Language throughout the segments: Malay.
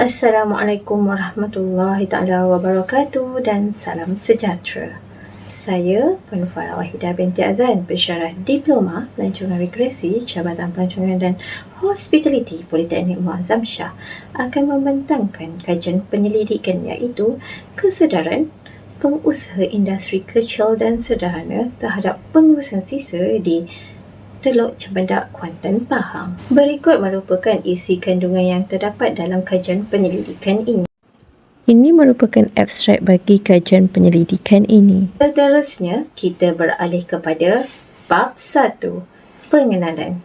Assalamualaikum warahmatullahi taala wabarakatuh dan salam sejahtera. Saya Penuh Farah Wahidah binti Azan, pensyarah Diploma Pelancongan Regresi Jabatan Pelancongan dan Hospitality Politeknik Muazzam Shah akan membentangkan kajian penyelidikan iaitu kesedaran pengusaha industri kecil dan sederhana terhadap pengurusan sisa di Teluk Cempedak, Kuantan, Pahang. Berikut merupakan isi kandungan yang terdapat dalam kajian penyelidikan ini. Ini merupakan abstrak bagi kajian penyelidikan ini. Seterusnya, kita beralih kepada bab 1, pengenalan.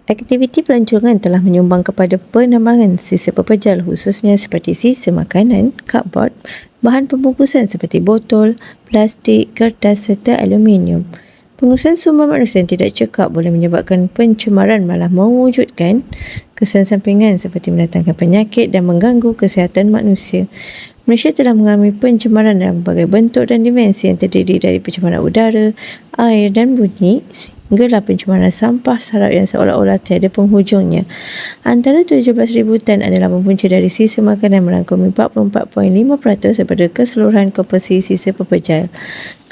Aktiviti pelancongan telah menyumbang kepada penambangan sisa pepejal khususnya seperti sisa makanan, cardboard, bahan pembungkusan seperti botol, plastik, kertas serta aluminium. Pengurusan sumber manusia yang tidak cekap boleh menyebabkan pencemaran malah mewujudkan kesan sampingan seperti mendatangkan penyakit dan mengganggu kesihatan manusia. Malaysia telah mengalami pencemaran dalam berbagai bentuk dan dimensi yang terdiri dari pencemaran udara, air dan bunyi sehinggalah pencemaran sampah sarap yang seolah-olah tiada penghujungnya. Antara 17,000 tan adalah mempunca dari sisa makanan merangkumi 44.5% daripada keseluruhan komposisi sisa pepejal.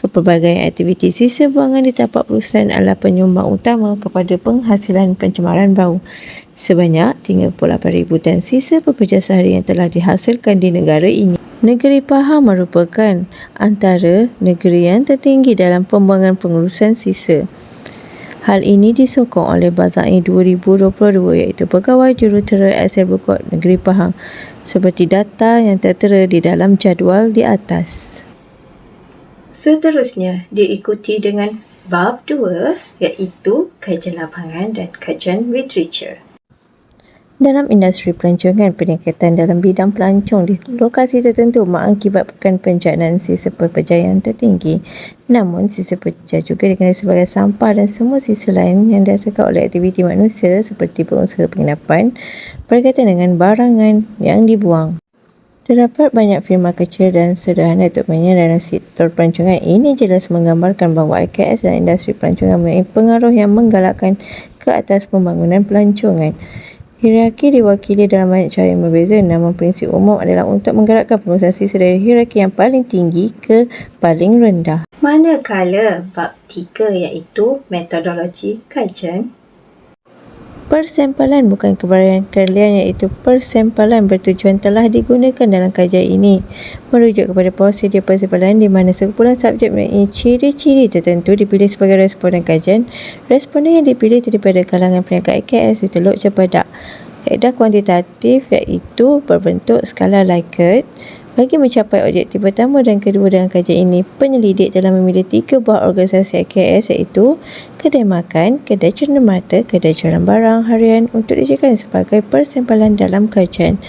Pelbagai aktiviti sisa buangan di tapak perusahaan adalah penyumbang utama kepada penghasilan pencemaran bau. Sebanyak 38,000 tan sisa pepejal sehari yang telah dihasilkan di negara ini. Negeri Pahang merupakan antara negeri yang tertinggi dalam pembuangan pengurusan sisa. Hal ini disokong oleh Bazai 2022 iaitu Pegawai Jurutera Asal Bukit Negeri Pahang seperti data yang tertera di dalam jadual di atas. Seterusnya diikuti dengan bab 2 iaitu kajian lapangan dan kajian literature. Dalam industri pelancongan, peningkatan dalam bidang pelancong di lokasi tertentu mengakibatkan penjanaan sisa pepejal yang tertinggi. Namun, sisa pepejal juga dikenali sebagai sampah dan semua sisa lain yang dihasilkan oleh aktiviti manusia seperti pengusaha penginapan berkaitan dengan barangan yang dibuang. Terdapat banyak firma kecil dan sederhana terutamanya dalam sektor pelancongan. Ini jelas menggambarkan bahawa IKS dan industri pelancongan mempunyai pengaruh yang menggalakkan ke atas pembangunan pelancongan. Hierarki diwakili dalam banyak cara yang berbeza, namun prinsip umum adalah untuk menggerakkan pengurusan sisa dari hierarki yang paling tinggi ke paling rendah. Manakala bab 3 iaitu metodologi kajian. Persempalan bukan keberadaan kalian iaitu persempalan bertujuan telah digunakan dalam kajian ini merujuk kepada prosedur persempalan di mana sekumpulan subjek mempunyai ciri-ciri tertentu dipilih sebagai responden kajian. Responden yang dipilih daripada kalangan peniaga IKS di Teluk Cempedak. Kaedah kuantitatif iaitu berbentuk skala Likert. Bagi mencapai objektif pertama dan kedua dalam kajian ini, penyelidik telah memilih 3 buah organisasi IKS iaitu Kedai Makan, Kedai Cenderamata, Kedai Jualan Barang Harian untuk dijadikan sebagai persempalan dalam kajian.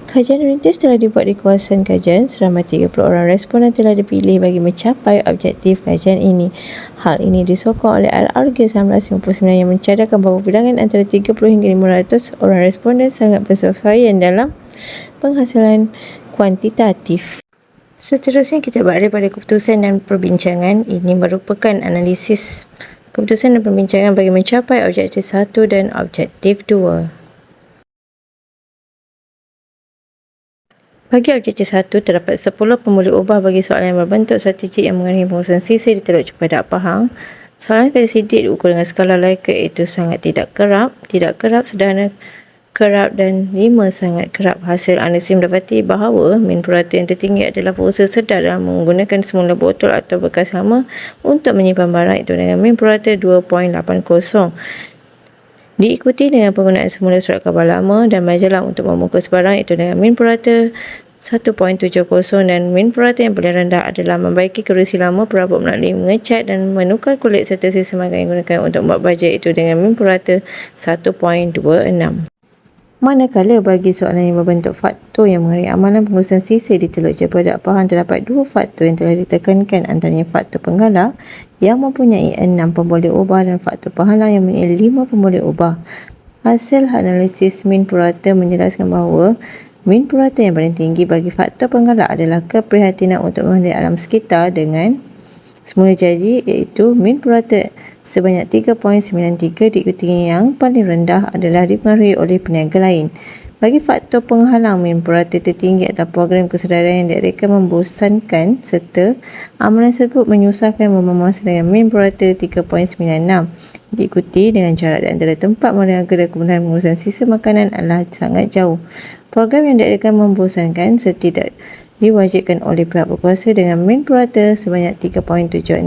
Kajian rintis telah dibuat di kawasan kajian. Seramai 30 orang responden telah dipilih bagi mencapai objektif kajian ini. Hal ini disokong oleh Al-Arga 1959 yang mencadangkan bahawa bilangan antara 30 hingga 500 orang responden sangat bersesuaian dalam penghasilan kuantitatif. Seterusnya kita beralih pada keputusan dan perbincangan. Ini merupakan analisis keputusan dan perbincangan bagi mencapai objektif 1 dan objektif 2. Bagi objektif 1, terdapat 10 pemboleh ubah bagi soalan yang berbentuk strategik yang mengenai pengurusan sisa di Teluk Cempedak, Pahang. Soalan kali sidik diukur dengan skala Likert iaitu sangat tidak kerap, sederhana, kerap dan 5 sangat kerap. Hasil analisis mendapati bahawa min purata yang tertinggi adalah pengusaha sedar dalam menggunakan semula botol atau bekas hama untuk menyimpan barang itu dengan min purata 2.80. Diikuti dengan penggunaan semula surat khabar lama dan majalah untuk membungkus barang itu dengan min purata 1.70 dan min purata yang paling rendah adalah membaiki kerusi lama perabot melalui mengecat dan menukar kulit serta sisa makanan yang digunakan untuk membuat baja itu dengan min purata 1.26. Manakala bagi soalan yang berbentuk faktor yang mengenai amalan pengurusan sisa di Teluk Cempedak, Pahang, terdapat 2 faktor yang telah ditekankan, antaranya faktor penggalak yang mempunyai 6 pemboleh ubah dan faktor penghalang yang mempunyai 5 pemboleh ubah. Hasil analisis min purata menjelaskan bahawa min purata yang paling tinggi bagi faktor penggalak adalah keprihatinan untuk memelihara alam sekitar dengan semula jadi iaitu min purata sebanyak 3.93, diikuti yang paling rendah adalah dipengaruhi oleh peniaga lain. Bagi faktor penghalang min purata tertinggi adalah program kesedaran yang diadakan membosankan serta amalan tersebut menyusahkan mememas dengan min purata 3.96. Diikuti dengan jarak di antara tempat meniaga dan kemudahan pengurusan sisa makanan adalah sangat jauh. Program yang diadakan membosankan serta tidak diwajibkan oleh pihak berkuasa dengan min purata sebanyak 3.76.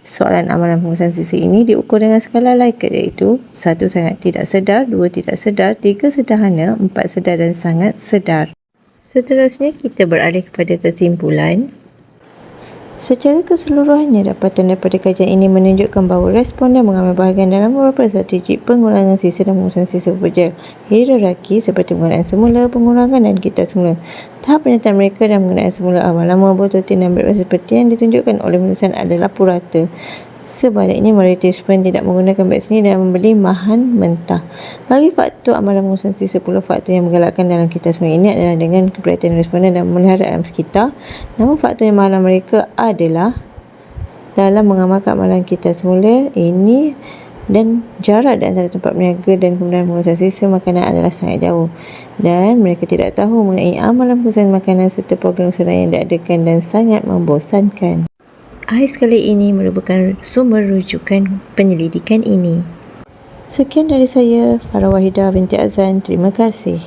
Soalan amalan pengurusan sisa ini diukur dengan skala Likert, iaitu 1 sangat tidak sedar, 2 tidak sedar, 3 sederhana, 4 sedar dan sangat sedar. Seterusnya kita beralih kepada kesimpulan. Secara keseluruhannya, dapatan daripada kajian ini menunjukkan bahawa responden mengambil bahagian dalam beberapa strategi pengurangan sisa dan pengurusan sisa pekerja. Hierarki seperti penggunaan semula, pengurangan dan kita semula. Tahap penyertaan mereka dan penggunaan semula awal, lama, botol, tin dan bebas seperti yang ditunjukkan oleh penulisan adalah purata. Sebaliknya, mayoritas responden tidak menggunakan beg sendiri dan membeli bahan mentah. Bagi faktor amalan pengurusan sisa, pula faktor yang menggalakkan dalam kita semua ini adalah dengan keperhatian responden dan memelihara alam sekitar. Namun faktor yang menghalang mereka adalah dalam mengamalkan amalan kita semula ini dan jarak di antara tempat berniaga dan kemudian pengurusan sisa makanan adalah sangat jauh, dan mereka tidak tahu mengenai amalan pengurusan makanan serta program kesedaran yang diadakan dan sangat membosankan. Akhir sekali ini merupakan sumber rujukan penyelidikan ini. Sekian dari saya, Farah Wahidah binti Azan. Terima kasih.